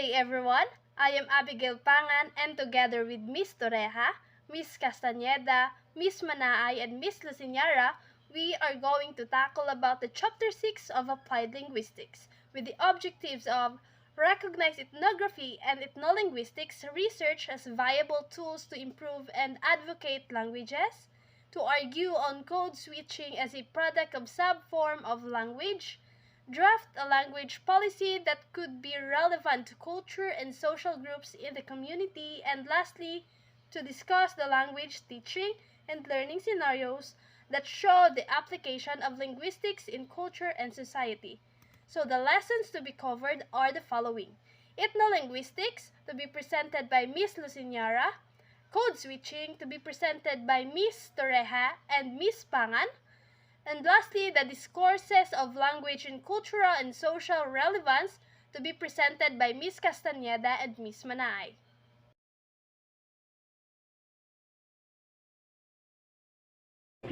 day everyone, I am Abigail Pangan and together with Miss Torreja, Miss Castañeda, Miss Manaay, and Miss Luciñara, we are going to tackle about the Chapter 6 of Applied Linguistics with the objectives of recognize ethnography and ethnolinguistics research as viable tools to improve and advocate languages, to argue on code switching as a product of subform of language, draft a language policy that could be relevant to culture and social groups in the community, and lastly, to discuss the language teaching and learning scenarios that show the application of linguistics in culture and society. So the lessons to be covered are the following. Ethnolinguistics, to be presented by Miss Luciñara. Code switching, to be presented by Miss Torreja and Miss Pangan. And lastly, the discourses of language in cultural and social relevance, to be presented by Miss Castañeda and Miss Manaay.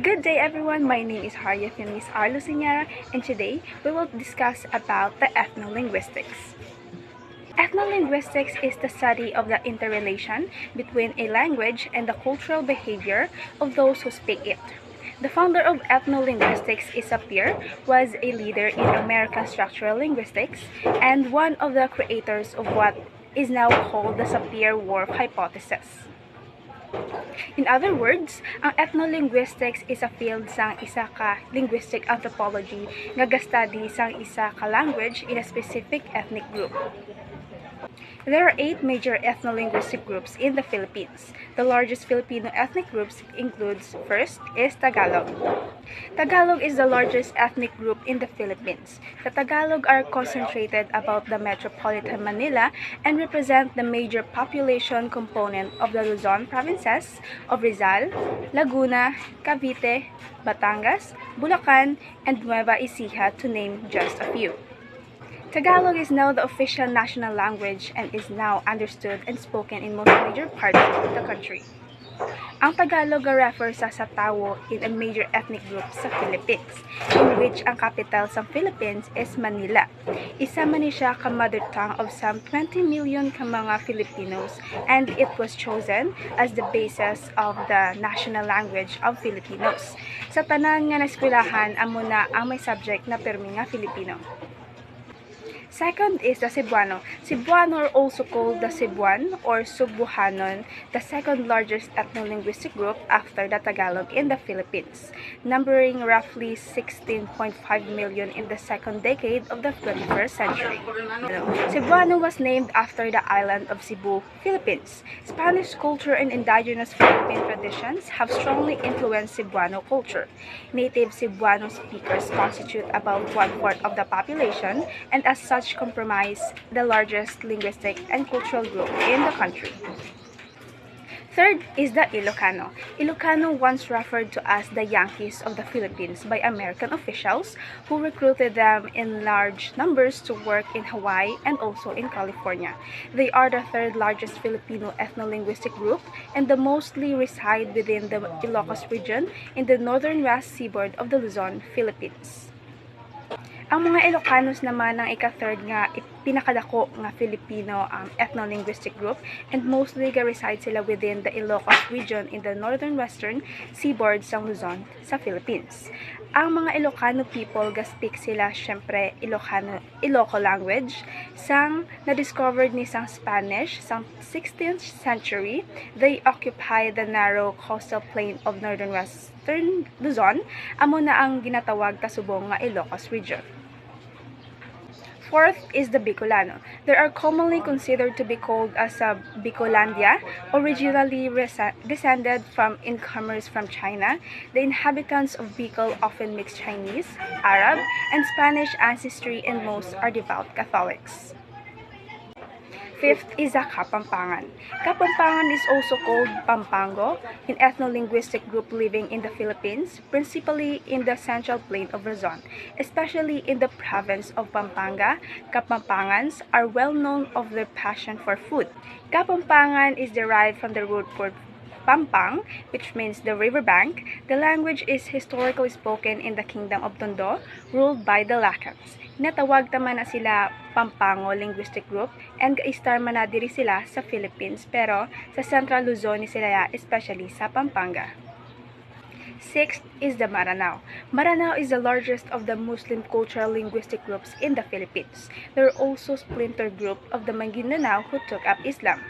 Good day everyone, my name is Harriet and Miss R. Luciñara, and today we will discuss about the ethnolinguistics. Ethnolinguistics is the study of the interrelation between a language and the cultural behavior of those who speak it. The founder of ethnolinguistics, Sapir, was a leader in American structural linguistics and one of the creators of what is now called the Sapir-Whorf hypothesis. In other words, ang ethnolinguistics is a field sang isa ka linguistic anthropology nga gastady sang isa ka language in a specific ethnic group. There are 8 major ethnolinguistic groups in the Philippines. The largest Filipino ethnic groups includes, first is Tagalog. Tagalog is the largest ethnic group in the Philippines. The Tagalog are concentrated about the metropolitan Manila and represent the major population component of the Luzon provinces of Rizal, Laguna, Cavite, Batangas, Bulacan, and Nueva Ecija, to name just a few. Tagalog is now the official national language and is now understood and spoken in most major parts of the country. Ang Tagalog refers sa tawo in a major ethnic group sa Philippines, in which ang capital sa Philippines is Manila. Isa man siya ka mother tongue of some 20 million ka mga Filipinos, and it was chosen as the basis of the national language of Filipinos. Sa tanan nga eskwelahan, amo na ang may subject na permi nga Filipino. Second is the Cebuano. Cebuano are also called the Cebuan or Cebuanon, the second largest ethnolinguistic group after the Tagalog in the Philippines, numbering roughly 16.5 million in the second decade of the 21st century. Cebuano was named after the island of Cebu, Philippines. Spanish culture and indigenous Philippine traditions have strongly influenced Cebuano culture. Native Cebuano speakers constitute about 1/4 of the population and as such comprise the largest linguistic and cultural group in the country. Third is the Ilocano. Ilocano once referred to as the Yankees of the Philippines by American officials who recruited them in large numbers to work in Hawaii and also in California. They are the third largest Filipino ethnolinguistic group and the mostly reside within the Ilocos region in the northern west seaboard of the Luzon, Philippines. Ang mga Ilocanos naman ang ika-third nga pinakadako nga Filipino ethnolinguistic group and mostly reside sila within the Ilocos region in the northern western seaboard sa Luzon sa Philippines. Ang mga Ilocano people speak sila syempre Iloco language sang na-discovered ni sang Spanish sang 16th century. They occupy the narrow coastal plain of northern western Luzon, amo na ang ginatawag kasubong nga Ilocos region. Fourth is the Bicolano. They are commonly considered to be called as a Bicolandia, originally descended from incomers from China. The inhabitants of Bicol often mix Chinese, Arab, and Spanish ancestry, and most are devout Catholics. Fifth is the Kapampangan. Kapampangan is also called Pampango, an ethnolinguistic group living in the Philippines, principally in the central plain of Luzon, especially in the province of Pampanga. Kapampangans are well known of their passion for food. Kapampangan is derived from the root word Pampang, which means the riverbank. The language is historically spoken in the kingdom of Tondo, ruled by the Lacans. Natawag tama na sila Pampango Linguistic Group and gaistar man na diri sila sa Philippines pero sa Central Luzon ni sila especially sa Pampanga. Sixth is the Maranao. Maranao is the largest of the Muslim cultural linguistic groups in the Philippines. There are also splinter group of the Maguindanao who took up Islam.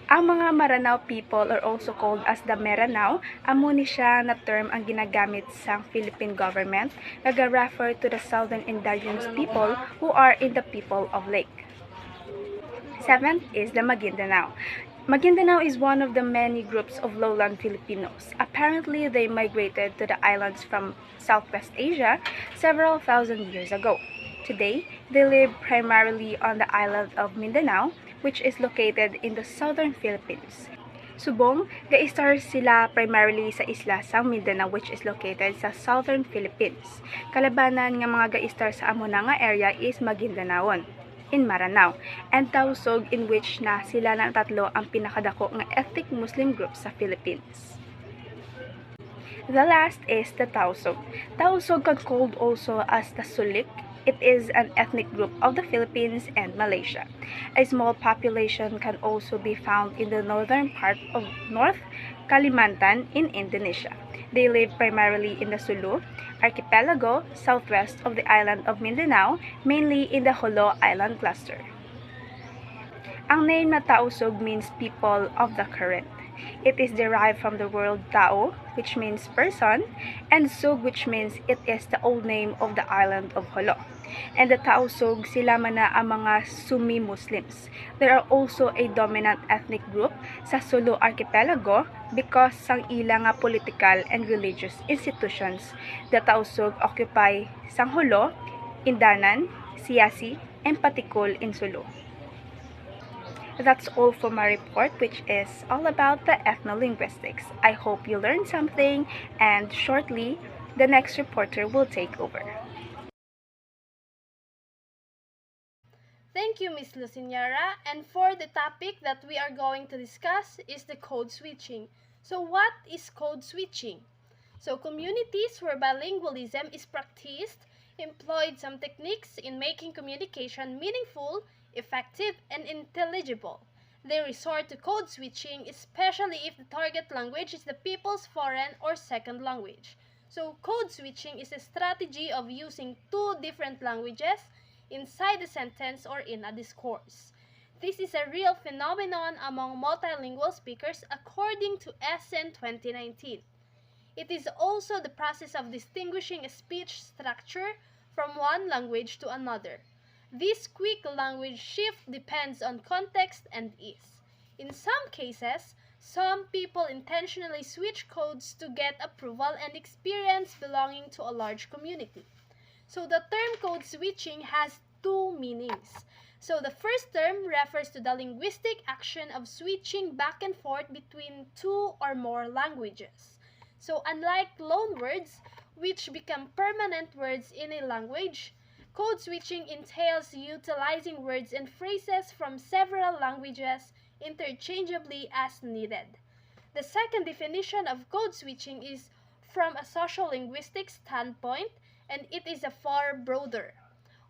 Ang mga Maranao people are also called as the Meranao. Amo ni siya na term ang ginagamit sa Philippine government nag-refer to the southern indigenous people who are in the people of lake. Seventh is the Maguindanao. Maguindanao is one of the many groups of lowland Filipinos. Apparently, they migrated to the islands from Southwest Asia several thousand years ago. Today, they live primarily on the island of Mindanao, which is located in the southern Philippines. Subong, gaistar sila primarily sa isla sang Mindanao which is located sa southern Philippines. Kalabanan nga mga gaistar sa amo na nga area is Maguindanaon in Maranao, and Tausug in which na sila na tatlo ang pinakadako nga ethnic Muslim group sa Philippines. The last is the Tausug. Tausug called also as the Sulik. It is an ethnic group of the Philippines and Malaysia. A small population can also be found in the northern part of North Kalimantan in Indonesia. They live primarily in the Sulu archipelago, southwest of the island of Mindanao, mainly in the Jolo Island cluster. Ang name na Tausug means people of the current. It is derived from the word Tao, which means person, and Sug, which means it is the old name of the island of Jolo. And the Tausug, sila man na ang mga Sunni Muslims. There are also a dominant ethnic group sa Sulu archipelago because sang ilang political and religious institutions. The Tausug occupy sang Jolo, Indanan, Siasi, and Patikul in Sulu. That's all for my report, which is all about the ethnolinguistics. I hope you learned something, and shortly, the next reporter will take over. Thank you, Ms. Luciñara. And for the topic that we are going to discuss is the code switching. So what is code switching? So communities where bilingualism is practiced employed some techniques in making communication meaningful, effective, and intelligible. They resort to code switching, especially if the target language is the people's foreign or second language. So code switching is a strategy of using two different languages inside a sentence or in a discourse. This is a real phenomenon among multilingual speakers according to SN 2019. It is also the process of distinguishing a speech structure from one language to another. This quick language shift depends on context and ease. In some cases, some people intentionally switch codes to get approval and experience belonging to a large community. So the term code switching has two meanings. So the first term refers to the linguistic action of switching back and forth between two or more languages. So unlike loan words, which become permanent words in a language, code switching entails utilizing words and phrases from several languages interchangeably as needed. The second definition of code switching is from a social linguistic standpoint, and it is a far broader.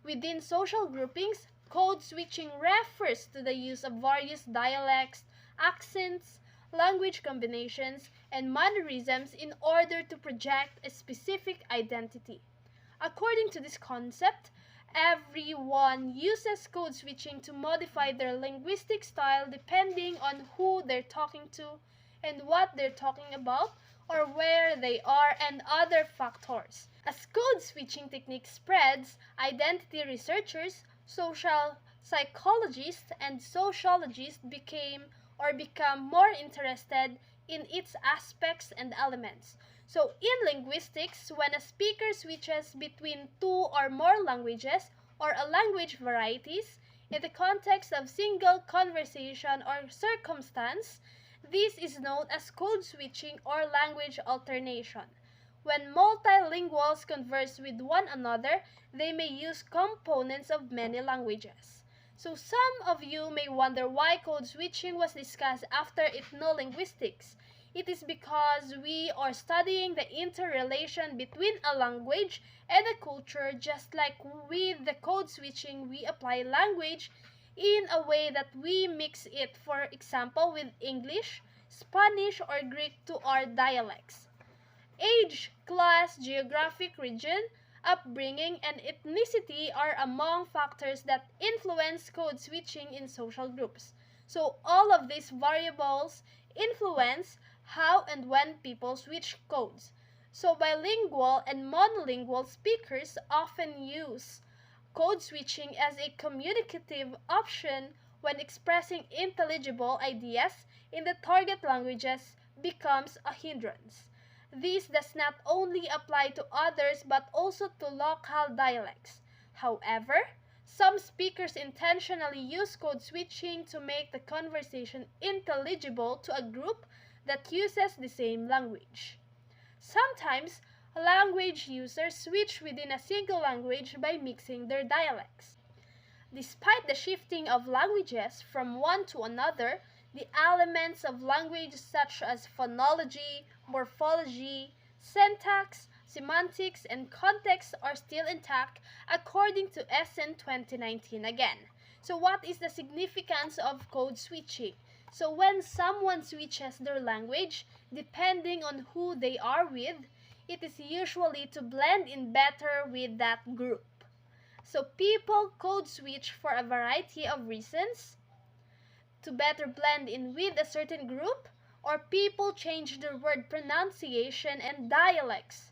Within social groupings, code switching refers to the use of various dialects, accents, language combinations, and mannerisms in order to project a specific identity. According to this concept, everyone uses code switching to modify their linguistic style depending on who they're talking to and what they're talking about or where they are and other factors. As code switching technique spreads, identity researchers, social psychologists, and sociologists become more interested in its aspects and elements. So in linguistics, when a speaker switches between two or more languages or a language varieties in the context of single conversation or circumstance, this is known as code switching or language alternation. When multilinguals converse with one another, they may use components of many languages. So some of you may wonder why code switching was discussed after ethnolinguistics. It is because we are studying the interrelation between a language and a culture, just like with the code switching, we apply language in a way that we mix it, for example, with English, Spanish, or Greek to our dialects. Age, class, geographic region, upbringing, and ethnicity are among factors that influence code switching in social groups. So all of these variables influence how and when people switch codes. So bilingual and monolingual speakers often use code switching as a communicative option when expressing intelligible ideas in the target languages becomes a hindrance. This does not only apply to others but also to local dialects. However, some speakers intentionally use code switching to make the conversation intelligible to a group that uses the same language. Sometimes, language users switch within a single language by mixing their dialects. Despite the shifting of languages from one to another, the elements of language such as phonology, morphology, syntax, semantics, and context are still intact according to SN 2019 again. So what is the significance of code switching? So when someone switches their language, depending on who they are with, it is usually to blend in better with that group. So people code switch for a variety of reasons: to better blend in with a certain group, or people change their word pronunciation and dialects.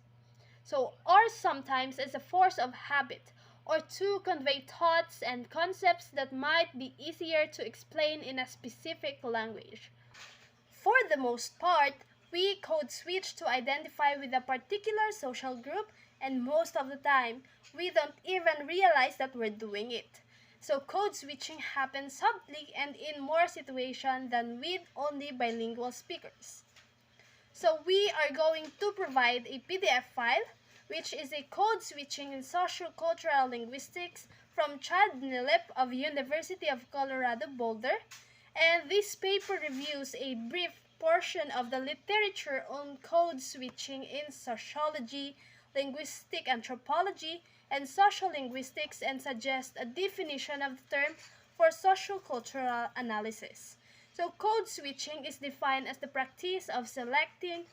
So, or sometimes as a force of habit, or to convey thoughts and concepts that might be easier to explain in a specific language. For the most part, we code switch to identify with a particular social group, and most of the time, we don't even realize that we're doing it. So code switching happens subtly and in more situations than with only bilingual speakers. So we are going to provide a PDF file, which is a code switching in sociocultural linguistics from Chad Nilip of University of Colorado Boulder. And this paper reviews a brief portion of the literature on code switching in sociology, linguistic anthropology, and social linguistics, and suggests a definition of the term for sociocultural analysis. So code switching is defined as the practice of selecting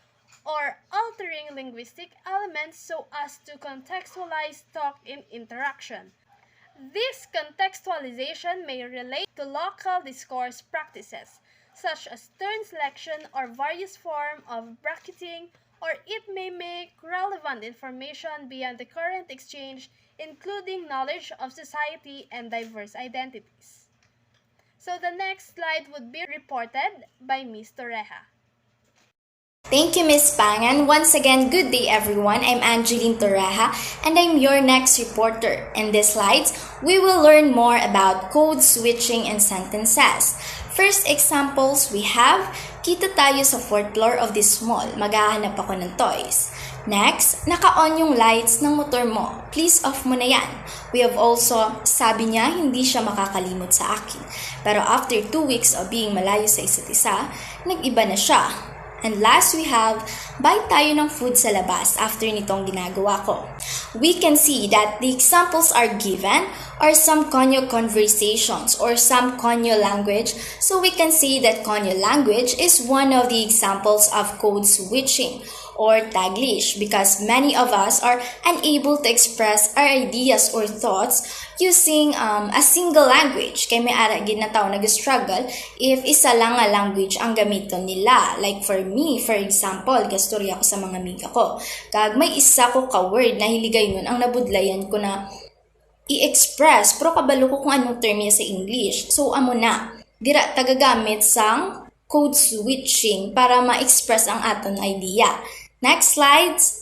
or altering linguistic elements so as to contextualize talk in interaction. This contextualization may relate to local discourse practices, such as turn selection or various forms of bracketing, or it may make relevant information beyond the current exchange, including knowledge of society and diverse identities. So the next slide would be reported by Ms. Torreja. Thank you, Ms. Pangan. Once again, good day everyone. I'm Angeline Torreja and I'm your next reporter. In these slides, we will learn more about code switching and sentences. First examples we have, kita tayo sa 4th floor of this mall. Maghahanap ako ng toys. Next, naka-on yung lights ng motor mo. Please off mo na yan. We have also, sabi niya, hindi siya makakalimot sa akin. Pero after 2 weeks of being malayo sa isa't isa, nag-iba na siya. And last we have, buy tayo ng food sa labas after nitong ginagawa ko. We can see that the examples are given are some Konyo conversations or some Konyo language. So we can say that Konyo language is one of the examples of code switching or Taglish because many of us are unable to express our ideas or thoughts using a single language. Kaya may aragin na tao nag-struggle if isa lang nga language ang gamiton nila. Like for me, for example, gastorya ako sa mga amiga ko. Kag may isa ko ka-word na hiligay nun ang nabudlayan ko na i-express pero kabalo ko kung anong term niya sa English. So amo na, dira tagagamit sang code switching para ma-express ang aton idea. Next slides.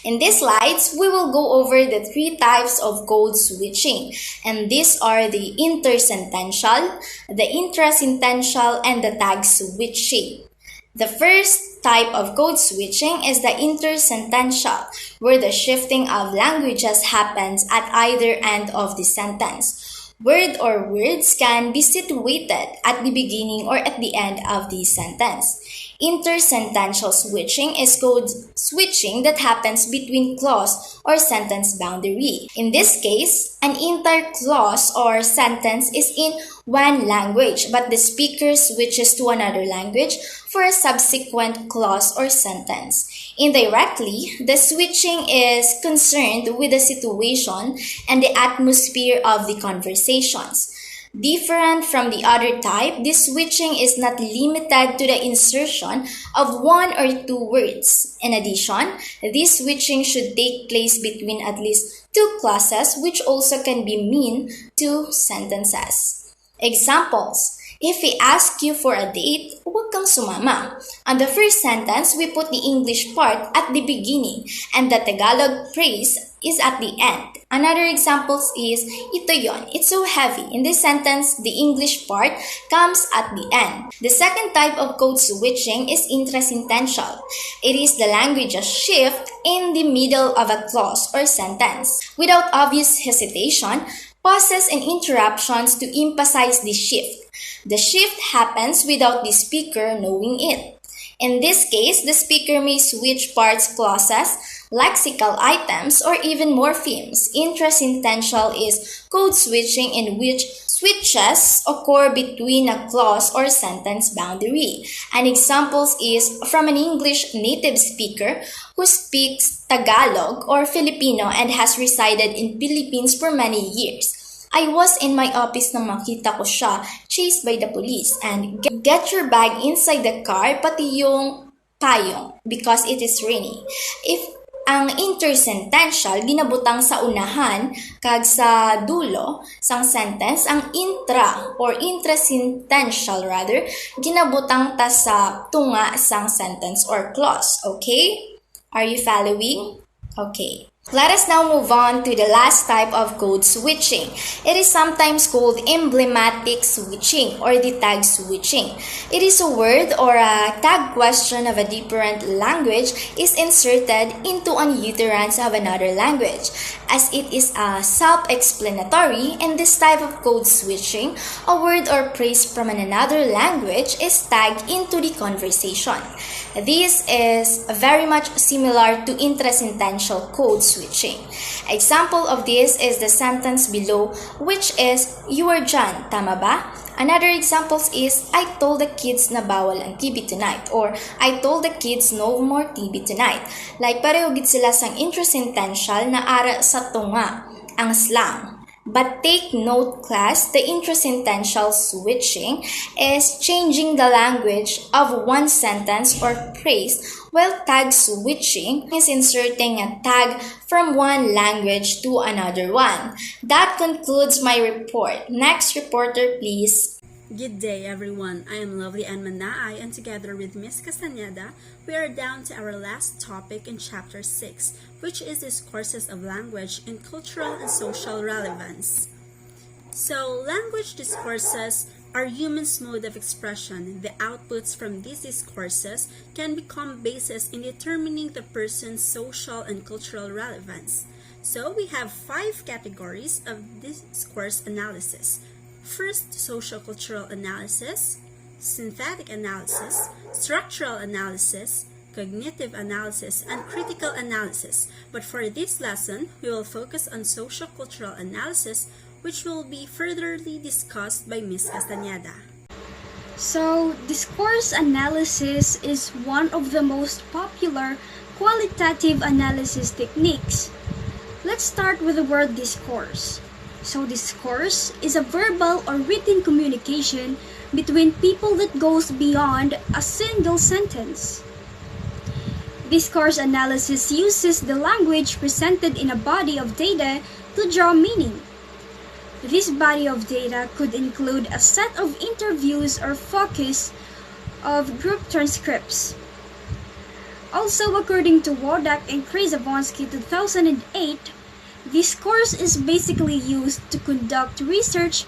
In these slides, we will go over the 3 types of code switching. And these are the intersentential, the intrasentential, and the tag switching. The first type of code switching is the intersentential, where the shifting of languages happens at either end of the sentence. Word or words can be situated at the beginning or at the end of the sentence. Intersentential switching is code switching that happens between clause or sentence boundary. In this case, an entire clause or sentence is in one language, but the speaker switches to another language for a subsequent clause or sentence. Indirectly, the switching is concerned with the situation and the atmosphere of the conversations. Different from the other type, this switching is not limited to the insertion of one or two words. In addition, this switching should take place between at least two clauses, which also can be mean two sentences. Examples: if we ask you for a date, huwag kang sumama. On the first sentence, we put the English part at the beginning and the Tagalog phrase is at the end. Another example is, ito yon, it's so heavy. In this sentence, the English part comes at the end. The second type of code switching is intrasentential. It is the language shift in the middle of a clause or sentence. Without obvious hesitation, pauses and interruptions to emphasize the shift. The shift happens without the speaker knowing it. In this case, the speaker may switch parts, clauses, lexical items, or even morphemes. Intrasentential is code switching in which switches occur between a clause or sentence boundary. An example is from an English native speaker who speaks Tagalog or Filipino and has resided in Philippines for many years. I was in my office nang makita ko siya chased by the police and get your bag inside the car pati yung payong because it is raining. If ang intersentential ginabutang sa unahan kag sa dulo sang sentence, ang intra or intrasentential rather ginabutang ta sa tunga sang sentence or clause. Okay? Are you following? Okay. Let us now move on to the last type of code switching. It is sometimes called emblematic switching or the tag switching. It is a word or a tag question of a different language is inserted into an utterance of another language. As it is self-explanatory, in this type of code switching, a word or phrase from another language is tagged into the conversation. This is very much similar to intrasentential code switching. Example of this is the sentence below, which is, you are John, tama ba? Another example is, I told the kids na bawal ang TV tonight, or I told the kids no more TV tonight. Like pareho gid sila sang intrasentential na ara sa tunga, ang slang. But take note, class, the intrasentential switching is changing the language of one sentence or phrase, while tag switching is inserting a tag from one language to another one. That concludes my report. Next reporter, please. Good day, everyone. I am Lovely Ann Manaay, and together with Miss Castañeda, we are down to our last topic in Chapter 6, which is discourses of language in cultural and social relevance. So, language discourses are humans' mode of expression. The outputs from these discourses can become basis in determining the person's social and cultural relevance. So, we have 5 categories of discourse analysis. First, social-cultural analysis, synthetic analysis, structural analysis, cognitive analysis, and critical analysis. But for this lesson, we will focus on social-cultural analysis, which will be furtherly discussed by Ms. Castañeda. So, discourse analysis is one of the most popular qualitative analysis techniques. Let's start with the word discourse. So, discourse is a verbal or written communication between people that goes beyond a single sentence. Discourse analysis uses the language presented in a body of data to draw meaning. This body of data could include a set of interviews or focus of group transcripts. Also, according to Wodak and Krzyzewski 2008, discourse is basically used to conduct research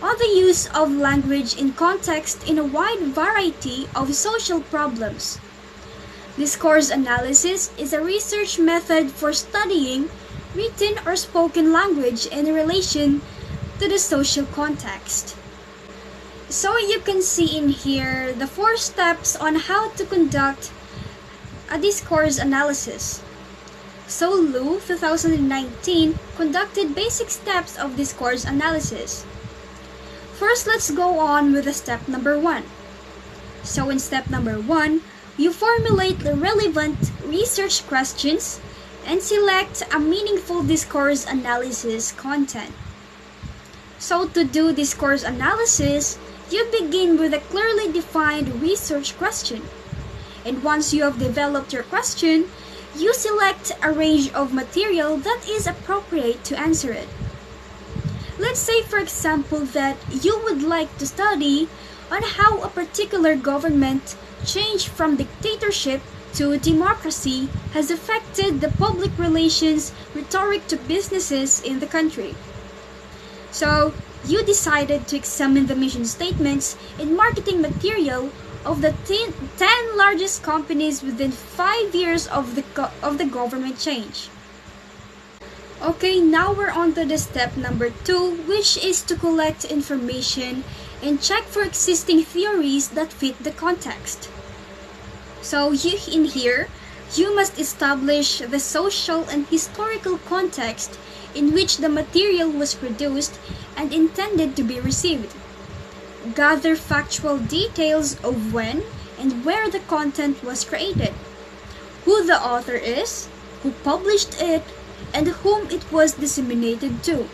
on the use of language in context in a wide variety of social problems. Discourse analysis is a research method for studying written or spoken language in relation to the social context. So you can see in here the 4 steps on how to conduct a discourse analysis. So Lu 2019 conducted basic steps of discourse analysis. First, let's go on with the step number 1. So in step number 1, you formulate the relevant research questions and select a meaningful discourse analysis content. So to do discourse analysis, you begin with a clearly defined research question. And once you have developed your question, you select a range of material that is appropriate to answer it. Let's say, for example, that you would like to study on how a particular government change from dictatorship to democracy has affected the public relations rhetoric to businesses in the country. So, you decided to examine the mission statements and marketing material of the 10 largest companies within 5 years of the government change. Okay, now we're on to the step number 2, which is to collect information and check for existing theories that fit the context. So in here, you must establish the social and historical context in which the material was produced and intended to be received. Gather factual details of when and where the content was created, who the author is, who published it, and whom it was disseminated to.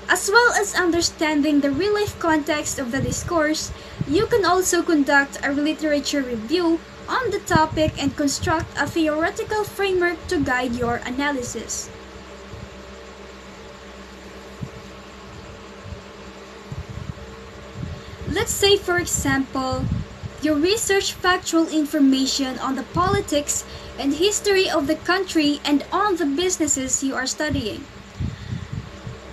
As well as understanding the real-life context of the discourse, you can also conduct a literature review on the topic and construct a theoretical framework to guide your analysis. Let's say, for example, you research factual information on the politics and history of the country and on the businesses you are studying.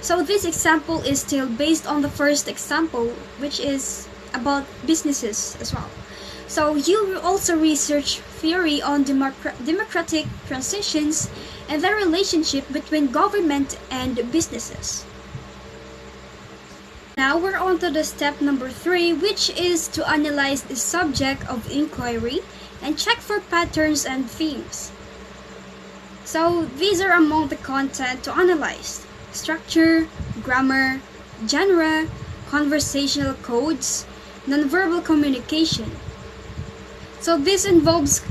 So this example is still based on the first example, which is about businesses as well. So you also research theory on democratic transitions and the relationship between government and businesses. Now we're on to the step number 3, which is to analyze the subject of inquiry and check for patterns and themes. So these are among the content to analyze: structure, grammar, genre, conversational codes, nonverbal communication. So this involves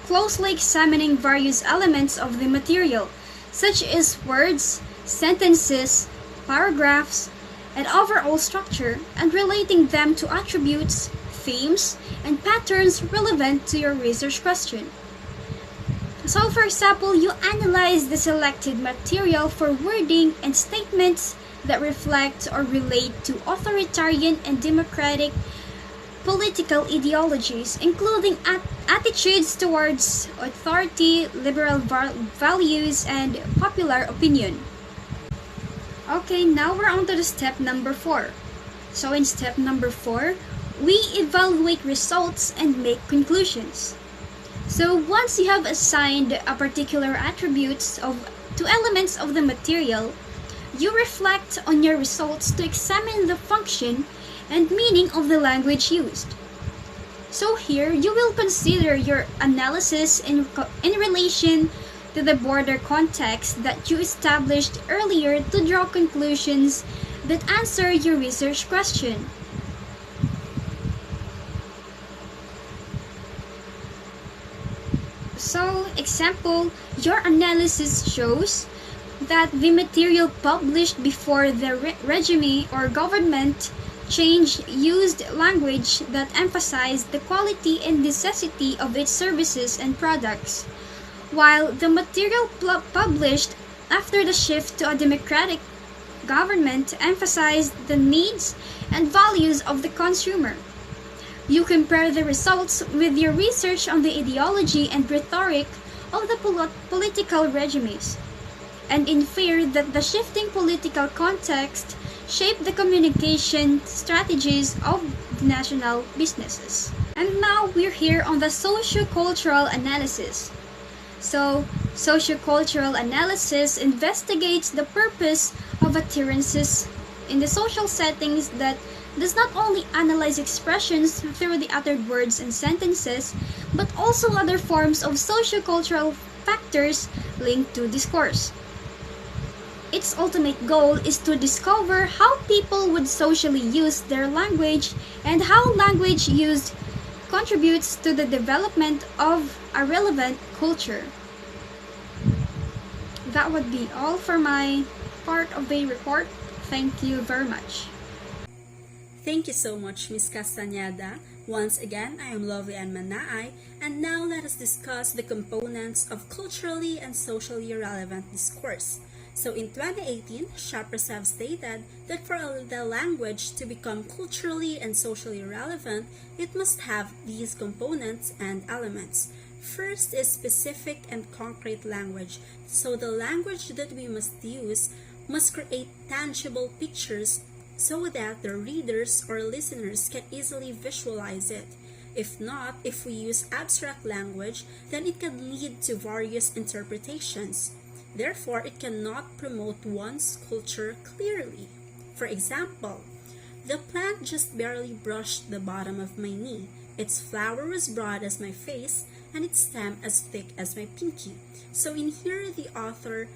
closely examining various elements of the material, such as words, sentences, paragraphs, and overall structure, and relating them to attributes, themes, and patterns relevant to your research question. So for example, you analyze the selected material for wording and statements that reflect or relate to authoritarian and democratic political ideologies, including attitudes towards authority, liberal values, and popular opinion. Okay, now we're on to the step number 4. So in step number 4, we evaluate results and make conclusions. So once you have assigned a particular attributes to elements of the material, you reflect on your results to examine the function and meaning of the language used. So here, you will consider your analysis in relation to the broader context that you established earlier to draw conclusions that answer your research question. So, example, your analysis shows that the material published before the regime or government change used language that emphasized the quality and necessity of its services and products, while the material published after the shift to a democratic government emphasized the needs and values of the consumer. You compare the results with your research on the ideology and rhetoric of the political regimes, and infer that the shifting political context shaped the communication strategies of the national businesses. And now we're here on the socio-cultural analysis. So, socio-cultural analysis investigates the purpose of occurrences in the social settings that does not only analyze expressions through the uttered words and sentences, but also other forms of sociocultural factors linked to discourse. Its ultimate goal is to discover how people would socially use their language and how language used contributes to the development of a relevant culture. That would be all for my part of the report. Thank you very much. Thank you so much, Ms. Castañeda. Once again, I am Lovely and Manaay, and now let us discuss the components of culturally and socially relevant discourse. So in 2018, Shaprasev stated that for the language to become culturally and socially relevant, it must have these components and elements. First is specific and concrete language. So the language that we must use must create tangible pictures so that the readers or listeners can easily visualize it. If not, if we use abstract language, then it can lead to various interpretations. Therefore, it cannot promote one's culture clearly. For example, the plant just barely brushed the bottom of my knee. Its flower was broad as my face, and its stem as thick as my pinky. So in here, the author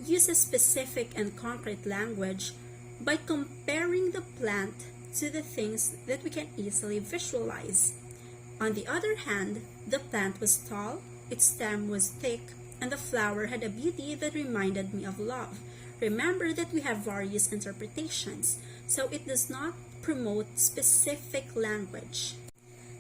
uses specific and concrete language by comparing the plant to the things that we can easily visualize. On the other hand, the plant was tall, its stem was thick, and the flower had a beauty that reminded me of love. Remember that we have various interpretations, so it does not promote specific language.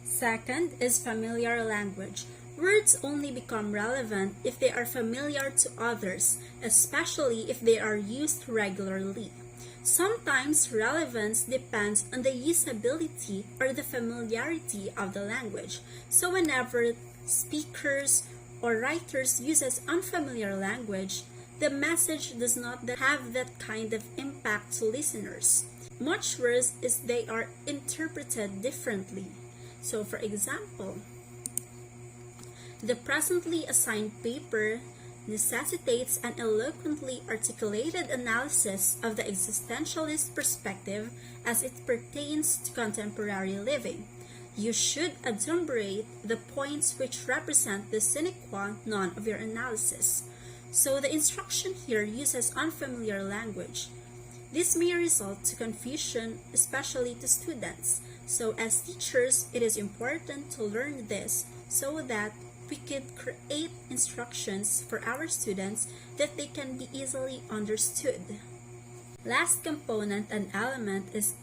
Second is familiar language. Words only become relevant if they are familiar to others, especially if they are used regularly. Sometimes relevance depends on the usability or the familiarity of the language. So whenever speakers or writers uses unfamiliar language, the message does not have that kind of impact to listeners. Much worse is they are interpreted differently. So for example, the presently assigned paper necessitates an eloquently articulated analysis of the existentialist perspective as it pertains to contemporary living. You should adumbrate the points which represent the sine qua non of your analysis. So the instruction here uses unfamiliar language. This may result to confusion, especially to students. So as teachers, it is important to learn this so that we can create instructions for our students that they can be easily understood. Last component and element is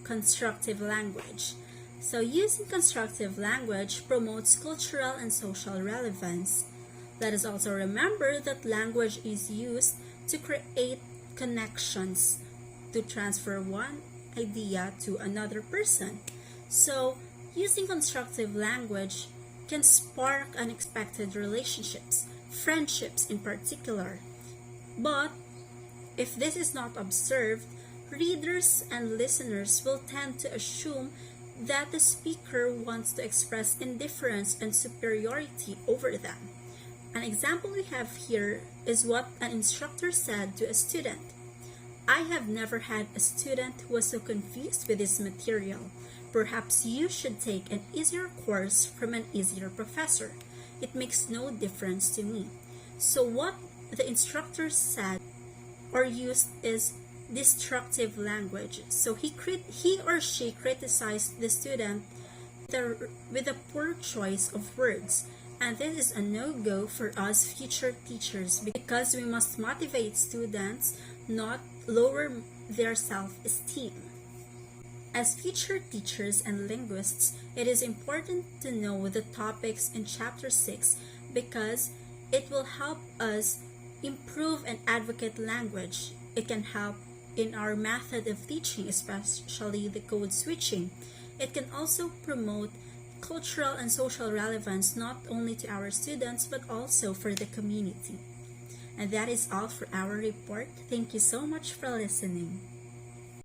constructive language. So using constructive language promotes cultural and social relevance. Let us also remember that language is used to create connections, to transfer one idea to another person. So using constructive language can spark unexpected relationships, friendships in particular. But if this is not observed, readers and listeners will tend to assume that the speaker wants to express indifference and superiority over them. An example we have here is what an instructor said to a student. I have never had a student who was so confused with this material. Perhaps you should take an easier course from an easier professor. It makes no difference to me. So what the instructor said or used is destructive language. So he or she criticized the student with a poor choice of words. And this is a no-go for us future teachers because we must motivate students, not lower their self-esteem. As future teachers and linguists, it is important to know the topics in Chapter 6 because it will help us improve and advocate language. It can help in our method of teaching, especially the code switching. It can also promote cultural and social relevance not only to our students but also for the community. And that is all for our report. Thank you so much for listening.